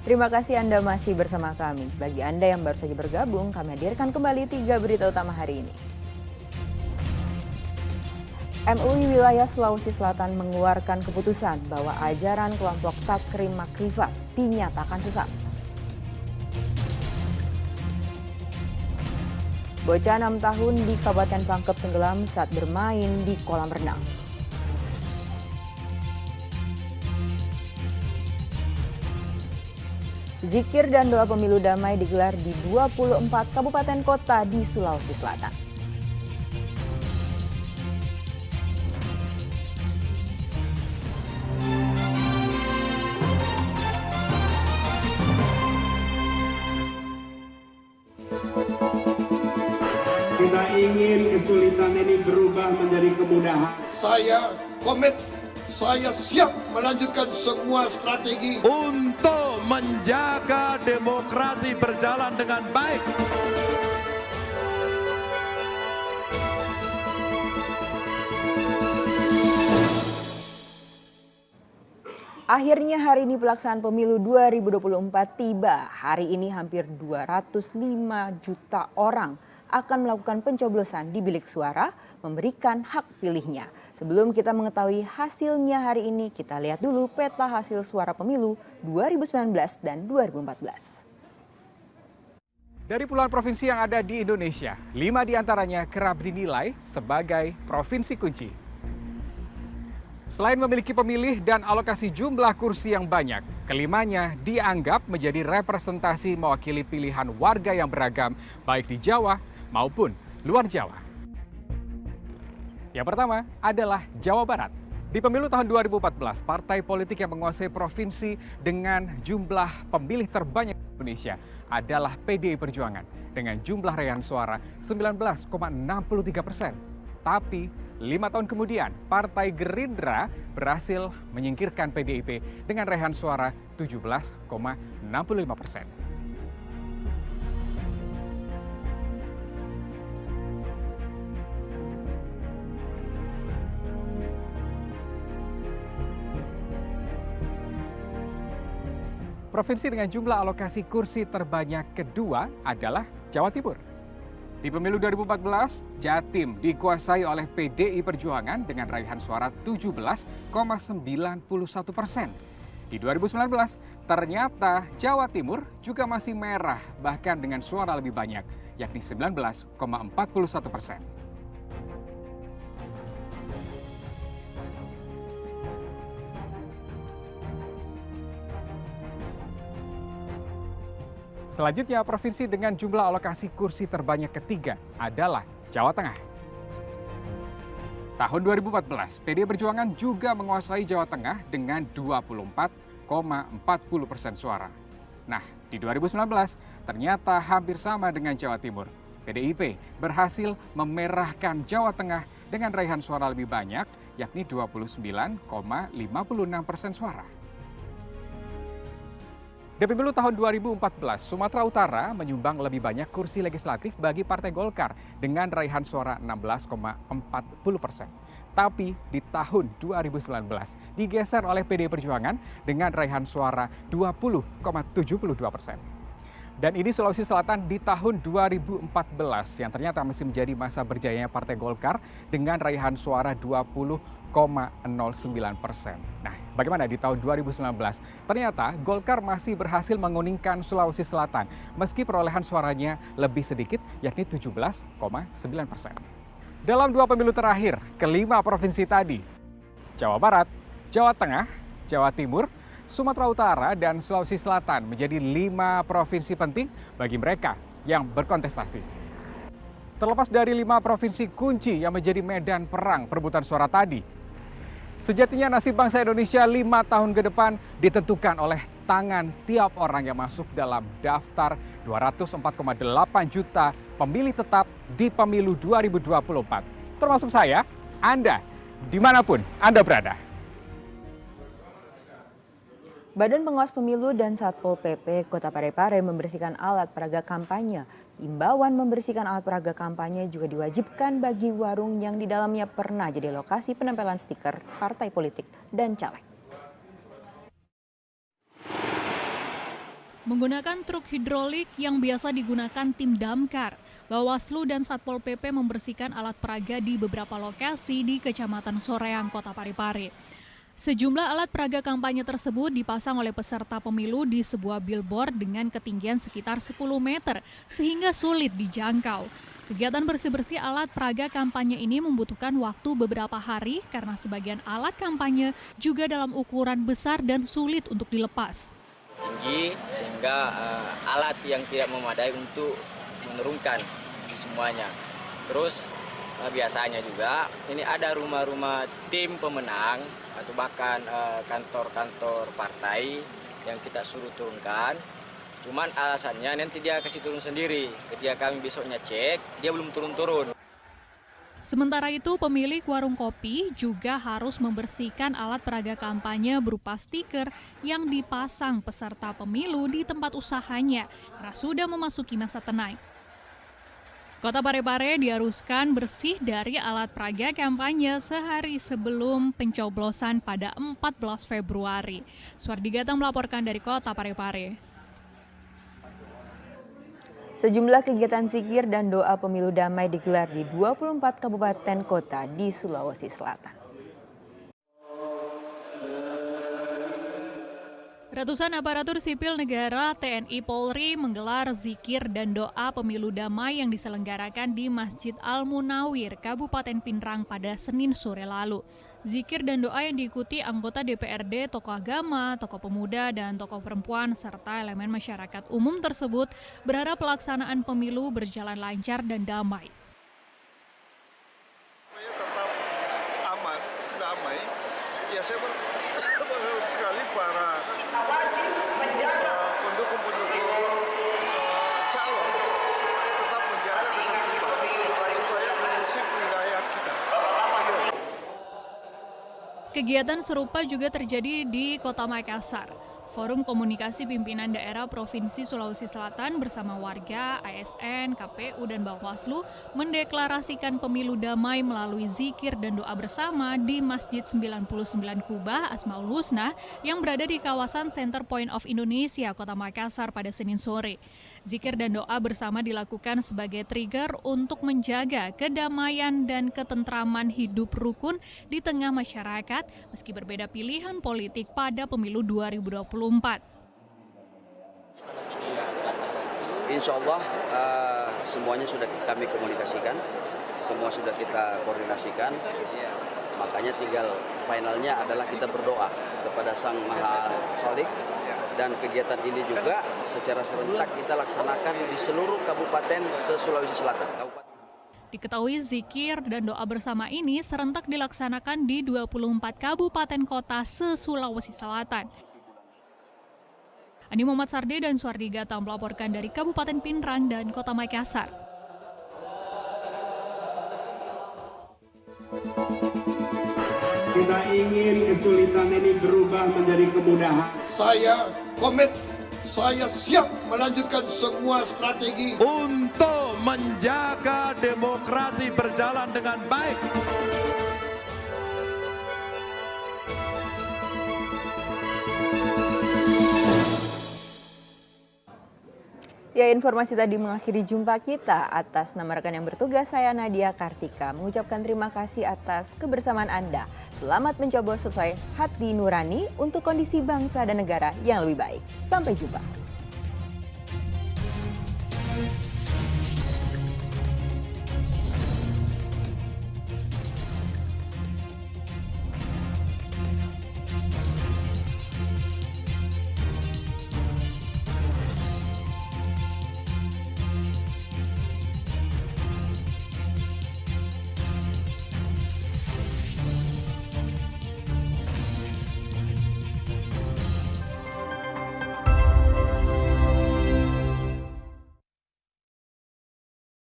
Terima kasih Anda masih bersama kami. Bagi Anda yang baru saja bergabung, kami hadirkan kembali 3 berita utama hari ini. MUI wilayah Sulawesi Selatan mengeluarkan keputusan bahwa ajaran kelompok Takrim Makrifat dinyatakan sesat. Bocah 6 tahun di Kabupaten Pangkep tenggelam saat bermain di kolam renang. Zikir dan doa pemilu damai digelar di 24 kabupaten kota di Sulawesi Selatan. Kita ingin kesulitan ini berubah menjadi kemudahan. Saya komit, saya siap melanjutkan semua strategi untuk menjaga demokrasi berjalan dengan baik. Akhirnya hari ini pelaksanaan pemilu 2024 tiba. Hari ini hampir 205 juta orang akan melakukan pencoblosan di bilik suara, memberikan hak pilihnya. Sebelum kita mengetahui hasilnya hari ini, kita lihat dulu peta hasil suara pemilu 2019 dan 2014. Dari puluhan provinsi yang ada di Indonesia, 5 diantaranya kerap dinilai sebagai provinsi kunci. Selain memiliki pemilih dan alokasi jumlah kursi yang banyak, kelimanya dianggap menjadi representasi mewakili pilihan warga yang beragam baik di Jawa maupun luar Jawa. Yang pertama adalah Jawa Barat. Di pemilu tahun 2014, partai politik yang menguasai provinsi dengan jumlah pemilih terbanyak di Indonesia adalah PDI Perjuangan dengan jumlah raihan suara 19,63%. Tapi 5 tahun kemudian, Partai Gerindra berhasil menyingkirkan PDIP dengan raihan suara 17,65%. Provinsi dengan jumlah alokasi kursi terbanyak kedua adalah Jawa Timur. Di pemilu 2014, Jatim dikuasai oleh PDI Perjuangan dengan raihan suara 17,91%. Di 2019, ternyata Jawa Timur juga masih merah bahkan dengan suara lebih banyak, yakni 19,41%. Selanjutnya, provinsi dengan jumlah alokasi kursi terbanyak ketiga adalah Jawa Tengah. Tahun 2014, PDI Perjuangan juga menguasai Jawa Tengah dengan 24,40% suara. Nah, di 2019, ternyata hampir sama dengan Jawa Timur. PDIP berhasil memerahkan Jawa Tengah dengan raihan suara lebih banyak, yakni 29,56% suara. Di pemilu tahun 2014, Sumatera Utara menyumbang lebih banyak kursi legislatif bagi Partai Golkar dengan raihan suara 16,40%. Tapi di tahun 2019 digeser oleh PDI Perjuangan dengan raihan suara 20,72%. Dan ini Sulawesi Selatan di tahun 2014 yang ternyata masih menjadi masa berjayanya Partai Golkar dengan raihan suara 20,09%. Nah, bagaimana di tahun 2019? Ternyata Golkar masih berhasil menguningkan Sulawesi Selatan meski perolehan suaranya lebih sedikit, yakni 17,9%. Dalam 2 pemilu terakhir, kelima provinsi tadi, Jawa Barat, Jawa Tengah, Jawa Timur, Sumatera Utara, dan Sulawesi Selatan menjadi 5 provinsi penting bagi mereka yang berkontestasi. Terlepas dari 5 provinsi kunci yang menjadi medan perang perebutan suara tadi, sejatinya nasib bangsa Indonesia 5 tahun ke depan ditentukan oleh tangan tiap orang yang masuk dalam daftar 204,8 juta pemilih tetap di pemilu 2024. Termasuk saya, Anda, dimanapun Anda berada. Badan Pengawas Pemilu dan Satpol PP Kota Parepare membersihkan alat peraga kampanye. Imbauan membersihkan alat peraga kampanye juga diwajibkan bagi warung yang di dalamnya pernah jadi lokasi penempelan stiker partai politik dan caleg. Menggunakan truk hidrolik yang biasa digunakan tim damkar, Bawaslu dan Satpol PP membersihkan alat peraga di beberapa lokasi di Kecamatan Soreang, Kota Parepare. Sejumlah alat peraga kampanye tersebut dipasang oleh peserta pemilu di sebuah billboard dengan ketinggian sekitar 10 meter sehingga sulit dijangkau. Kegiatan bersih-bersih alat peraga kampanye ini membutuhkan waktu beberapa hari karena sebagian alat kampanye juga dalam ukuran besar dan sulit untuk dilepas. Tinggi sehingga alat yang tidak memadai untuk menurunkan semuanya. Terus biasanya juga ini ada rumah-rumah tim pemenang atau bahkan kantor-kantor partai yang kita suruh turunkan. Cuman alasannya nanti dia kasih turun sendiri. Ketika kami besoknya cek, dia belum turun-turun. Sementara itu, pemilik warung kopi juga harus membersihkan alat peraga kampanye berupa stiker yang dipasang peserta pemilu di tempat usahanya karena sudah memasuki masa tenai. Kota Parepare diharuskan bersih dari alat peraga kampanye sehari sebelum pencoblosan pada 14 Februari. Suardi Gatang melaporkan dari Kota Parepare. Sejumlah kegiatan zikir dan doa pemilu damai digelar di 24 kabupaten kota di Sulawesi Selatan. Ratusan aparatur sipil negara TNI Polri menggelar zikir dan doa pemilu damai yang diselenggarakan di Masjid Al-Munawir, Kabupaten Pinrang pada Senin sore lalu. Zikir dan doa yang diikuti anggota DPRD, tokoh agama, tokoh pemuda, dan tokoh perempuan, serta elemen masyarakat umum tersebut berharap pelaksanaan pemilu berjalan lancar dan damai. Tetap aman, damai. Ya saya berharap sekali para pendukung-pendukung calon supaya tetap menjaga ketertiban, supaya kondusif wilayah kita. Kegiatan serupa juga terjadi di Kota Makassar. Forum Komunikasi Pimpinan Daerah Provinsi Sulawesi Selatan bersama warga, ASN, KPU, dan Bawaslu mendeklarasikan pemilu damai melalui zikir dan doa bersama di Masjid 99 Kubah Asmaul Husna yang berada di kawasan Center Point of Indonesia, Kota Makassar pada Senin sore. Zikir dan doa bersama dilakukan sebagai trigger untuk menjaga kedamaian dan ketentraman hidup rukun di tengah masyarakat meski berbeda pilihan politik pada pemilu 2024. Insya Allah semuanya sudah kami komunikasikan, semua sudah kita koordinasikan, makanya tinggal finalnya adalah kita berdoa kepada Sang Maha Khalik. Dan kegiatan ini juga secara serentak kita laksanakan di seluruh kabupaten se-Sulawesi Selatan. Diketahui zikir dan doa bersama ini serentak dilaksanakan di 24 kabupaten kota se-Sulawesi Selatan. Ani Muhammad Sarde dan Suardi Gatang melaporkan dari Kabupaten Pinrang dan Kota Makassar. Kita ingin kesulitan ini berubah menjadi kemudahan. Saya komit, saya siap melanjutkan semua strategi untuk menjaga demokrasi berjalan dengan baik. Ya, informasi tadi mengakhiri jumpa kita. Atas nama rekan yang bertugas, saya Nadia Kartika mengucapkan terima kasih atas kebersamaan Anda. Selamat mencoba sesuai hati nurani untuk kondisi bangsa dan negara yang lebih baik. Sampai jumpa.